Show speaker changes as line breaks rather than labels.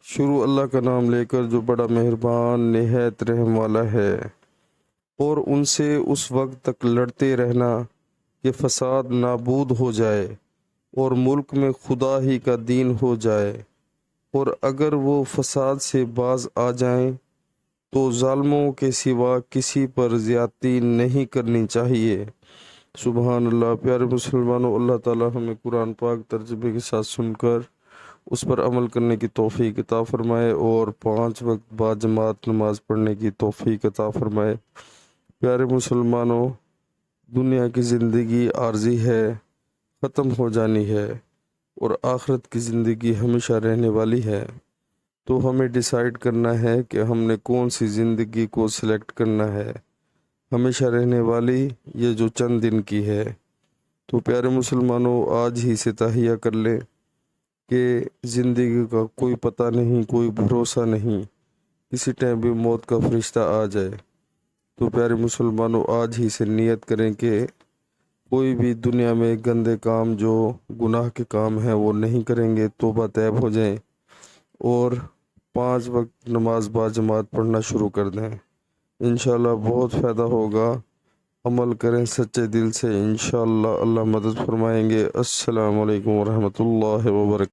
شروع اللہ کا نام لے کر جو بڑا مہربان نہایت رحم والا ہے، اور ان سے اس وقت تک لڑتے رہنا کہ فساد نابود ہو جائے اور ملک میں خدا ہی کا دین ہو جائے، اور اگر وہ فساد سے باز آ جائیں تو ظالموں کے سوا کسی پر زیادتی نہیں کرنی چاہیے۔ سبحان اللہ۔ پیارے مسلمانوں، اللہ تعالی ہمیں قرآن پاک ترجمے کے ساتھ سن کر اس پر عمل کرنے کی توفیق عطا فرمائے، اور 5 وقت بعد جماعت نماز پڑھنے کی توفیق عطا فرمائے۔ پیارے مسلمانوں، دنیا کی زندگی عارضی ہے، ختم ہو جانی ہے، اور آخرت کی زندگی ہمیشہ رہنے والی ہے۔ تو ہمیں ڈیسائیڈ کرنا ہے کہ ہم نے کون سی زندگی کو سلیکٹ کرنا ہے، ہمیشہ رہنے والی یہ جو چند دن کی ہے۔ تو پیارے مسلمانوں، آج ہی سے تہیہ کر لیں کہ زندگی کا کوئی پتہ نہیں، کوئی بھروسہ نہیں، کسی ٹائم بھی موت کا فرشتہ آ جائے۔ تو پیارے مسلمانوں، آج ہی سے نیت کریں کہ کوئی بھی دنیا میں گندے کام جو گناہ کے کام ہیں وہ نہیں کریں گے، توبہ طیب ہو جائیں، اور 5 وقت نماز با جماعت پڑھنا شروع کر دیں۔ انشاءاللہ بہت فائدہ ہوگا۔ عمل کریں سچے دل سے، انشاءاللہ اللہ مدد فرمائیں گے۔ السلام علیکم ورحمۃ اللہ وبرکاتہ۔